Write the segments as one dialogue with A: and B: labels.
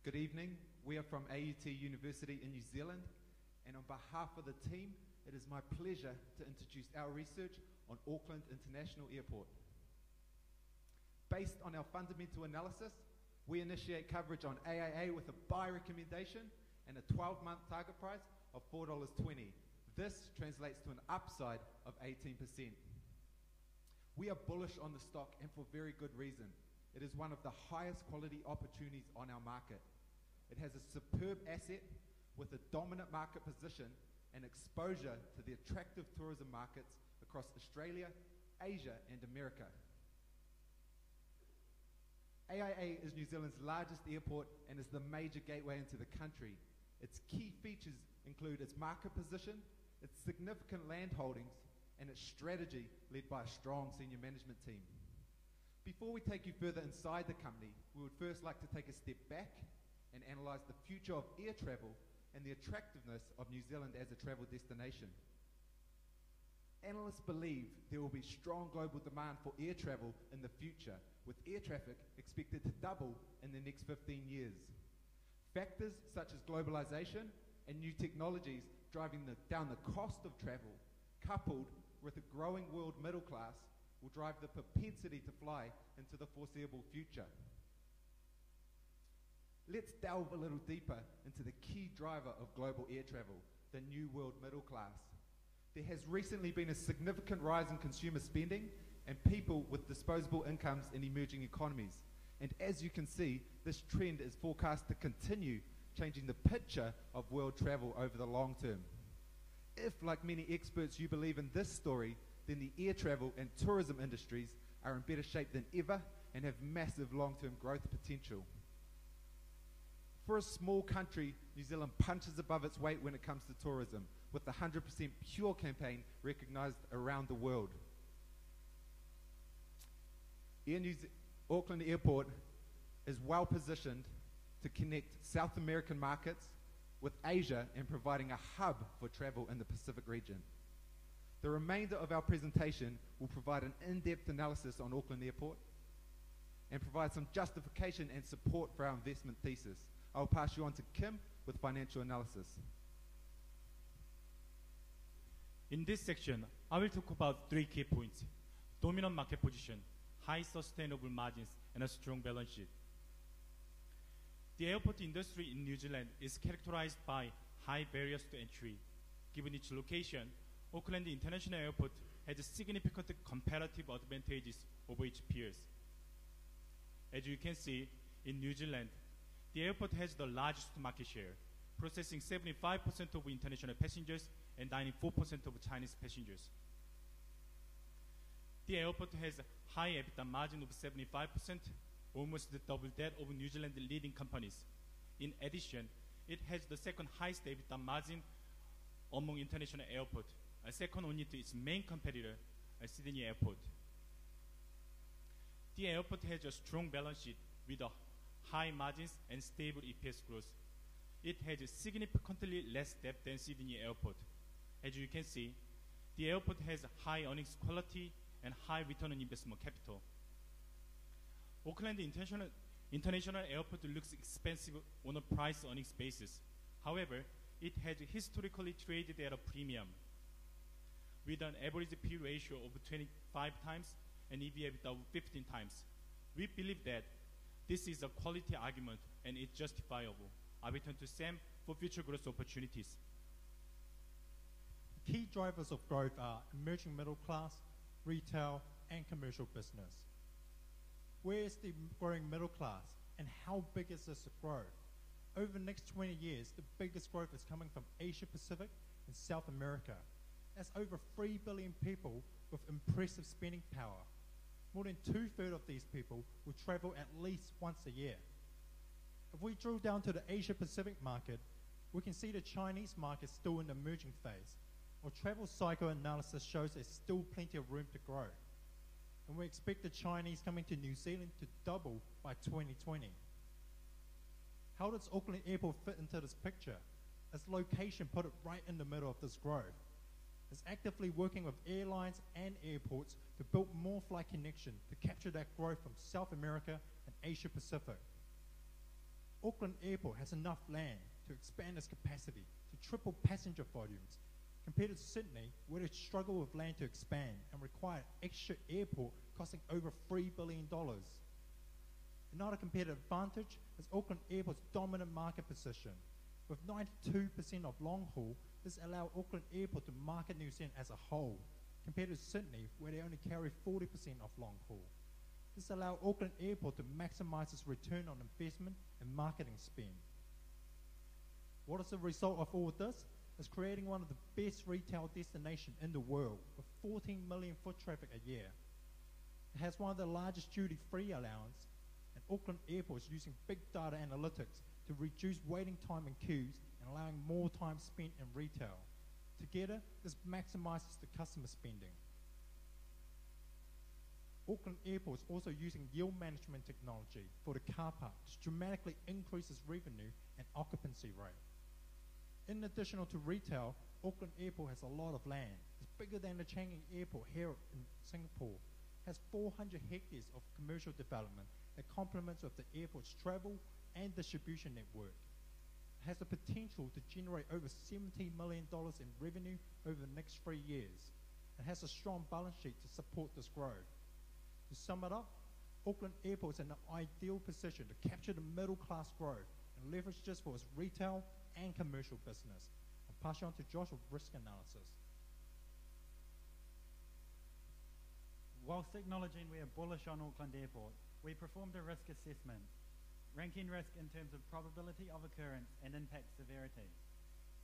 A: Good evening. We are from AUT University in New Zealand, and on behalf of the team, it is my pleasure to introduce our research on Auckland International Airport. Based on our fundamental analysis, we initiate coverage on AIA with a buy recommendation and a 12-month target price of $4.20. This translates to an upside of 18%. We are bullish on the stock, and for very good reason. It is one of the highest quality opportunities on our market. It has a superb asset with a dominant market position and exposure to the attractive tourism markets across Australia, Asia, and America. AIA is New Zealand's largest airport and is the major gateway into the country. Its key features include its market position, its significant land holdings, and its strategy led by a strong senior management team. Before we take you further inside the company, we would first like to take a step back and analyse the future of air travel and the attractiveness of New Zealand as a travel destination. Analysts believe there will be strong global demand for air travel in the future, with air traffic expected to double in the next 15 years. Factors such as globalization and new technologies driving down the cost of travel, coupled with a growing world middle class, will drive the propensity to fly into the foreseeable future. Let's delve a little deeper into the key driver of global air travel, the new world middle class. There has recently been a significant rise in consumer spending and people with disposable incomes in emerging economies. And as you can see, this trend is forecast to continue, changing the picture of world travel over the long term. If, like many experts, you believe in this story, then the air travel and tourism industries are in better shape than ever and have massive long-term growth potential. For a small country, New Zealand punches above its weight when it comes to tourism, with the 100% Pure campaign recognised around the world. Auckland Airport is well positioned to connect South American markets with Asia and providing a hub for travel in the Pacific region. The remainder of our presentation will provide an in-depth analysis on Auckland Airport and provide some justification and support for our investment thesis. I'll pass you on to Kim with financial analysis.
B: In this section, I will talk about three key points: dominant market position, high sustainable margins, and a strong balance sheet. The airport industry in New Zealand is characterized by high barriers to entry. Given its location, Auckland International Airport has significant comparative advantages over its peers. As you can see, in New Zealand, the airport has the largest market share, processing 75% of international passengers and 94% of Chinese passengers. The airport has a high EBITDA margin of 75%, almost double that of New Zealand leading companies. In addition, it has the second highest EBITDA margin among international airports, second only to its main competitor, Sydney Airport. The airport has a strong balance sheet with a high margins and stable EPS growth. It has significantly less debt than Sydney Airport. As you can see, the airport has high earnings quality and high return on investment capital. Auckland International Airport looks expensive on a price-earnings basis. However, it has historically traded at a premium, with an average P ratio of 25 times and EV/EBITDA of 15 times. We believe that this is a quality argument and it's justifiable. I will turn to Sam for future growth opportunities.
C: Key drivers of growth are emerging middle class, retail, and commercial business. Where is the growing middle class, and how big is this growth? Over the next 20 years, the biggest growth is coming from Asia Pacific and South America. That's over 3 billion people with impressive spending power. More than 2/3 of these people will travel at least once a year. If we drill down to the Asia Pacific market, we can see the Chinese market still in the emerging phase. Our travel cycle analysis shows there's still plenty of room to grow. And we expect the Chinese coming to New Zealand to double by 2020. How does Auckland Airport fit into this picture? Its location put it right in the middle of this growth. It's actively working with airlines and airports to build more flight connection to capture that growth from South America and Asia Pacific. Auckland Airport has enough land to expand its capacity to triple passenger volumes, compared to Sydney, where it struggled with land to expand and required extra airport costing over $3 billion. Another competitive advantage is Auckland Airport's dominant market position. With 92% of long haul, this allowed Auckland Airport to market New Zealand as a whole, compared to Sydney, where they only carry 40% of long haul. This allowed Auckland Airport to maximize its return on investment and marketing spend. What is the result of all of this? It's creating one of the best retail destinations in the world, with 14 million foot traffic a year. It has one of the largest duty-free allowance, and Auckland Airport is using big data analytics to reduce waiting time in queues and allowing more time spent in retail. Together, this maximizes the customer spending. Auckland Airport is also using yield management technology for the car park to dramatically increase its revenue and occupancy rate. In addition to retail, Auckland Airport has a lot of land. It's bigger than the Changi Airport here in Singapore. It has 400 hectares of commercial development that complements with the airport's travel and distribution network. It has the potential to generate over $70 million in revenue over the next 3 years. It has a strong balance sheet to support this growth. To sum it up, Auckland Airport is in an ideal position to capture the middle-class growth and leverage this for its retail and commercial business. I'll pass you on to Josh with risk analysis.
D: Whilst acknowledging we are bullish on Auckland Airport, we performed a risk assessment, ranking risk in terms of probability of occurrence and impact severity.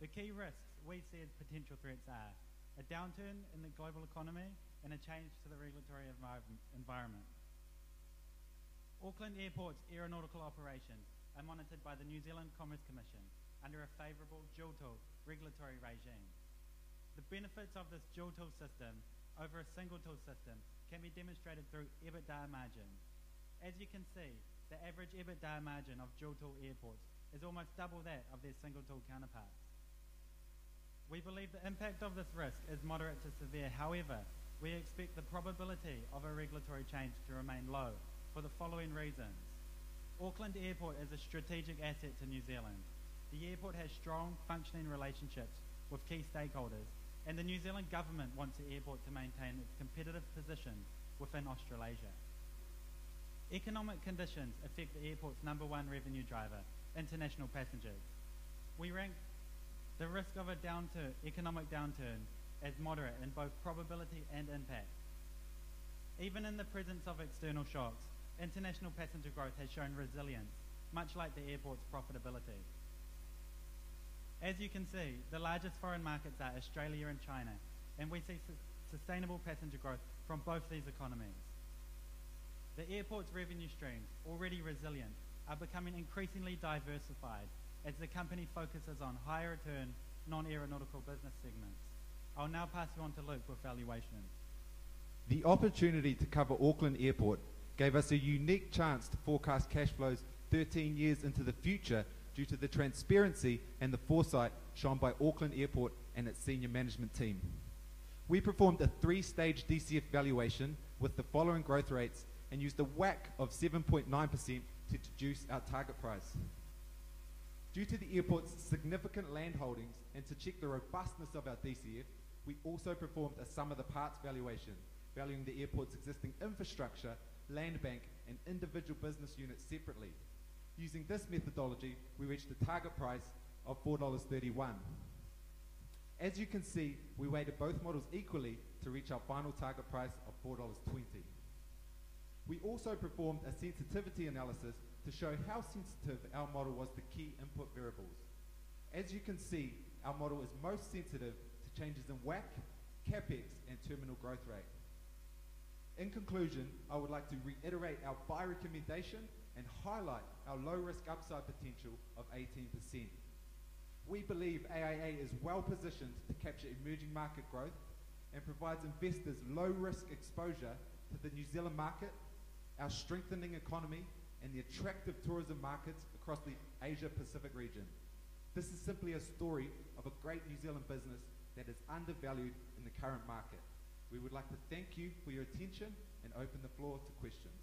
D: The key risks we see as potential threats are a downturn in the global economy and a change to the regulatory environment. Auckland Airport's aeronautical operations are monitored by the New Zealand Commerce Commission under a favourable dual-tool regulatory regime. The benefits of this dual-tool system over a single-tool system can be demonstrated through EBITDA margin. As you can see, the average EBITDA margin of dual-tool airports is almost double that of their single-tool counterparts. We believe the impact of this risk is moderate to severe. However, we expect the probability of a regulatory change to remain low for the following reasons. Auckland Airport is a strategic asset to New Zealand. The airport has strong, functioning relationships with key stakeholders, and the New Zealand government wants the airport to maintain its competitive position within Australasia. Economic conditions affect the airport's number one revenue driver, international passengers. We rank the risk of a economic downturn as moderate in both probability and impact. Even in the presence of external shocks, international passenger growth has shown resilience, much like the airport's profitability. As you can see, the largest foreign markets are Australia and China, and we see sustainable passenger growth from both these economies. The airport's revenue streams, already resilient, are becoming increasingly diversified as the company focuses on higher return, non-aeronautical business segments. I'll now pass you on to Luke with valuation.
A: The opportunity to cover Auckland Airport gave us a unique chance to forecast cash flows 13 years into the future due to the transparency and the foresight shown by Auckland Airport and its senior management team. We performed a 3-stage DCF valuation with the following growth rates and used a WACC of 7.9% to deduce our target price. Due to the airport's significant land holdings and to check the robustness of our DCF, we also performed a sum of the parts valuation, valuing the airport's existing infrastructure, land bank, and individual business units separately. Using this methodology, we reached a target price of $4.31. As you can see, we weighted both models equally to reach our final target price of $4.20. We also performed a sensitivity analysis to show how sensitive our model was to key input variables. As you can see, our model is most sensitive to changes in WACC, CapEx, and terminal growth rate. In conclusion, I would like to reiterate our buy recommendation and highlight our low-risk upside potential of 18%. We believe AIA is well positioned to capture emerging market growth and provides investors low-risk exposure to the New Zealand market, our strengthening economy, and the attractive tourism markets across the Asia-Pacific region. This is simply a story of a great New Zealand business that is undervalued in the current market. We would like to thank you for your attention and open the floor to questions.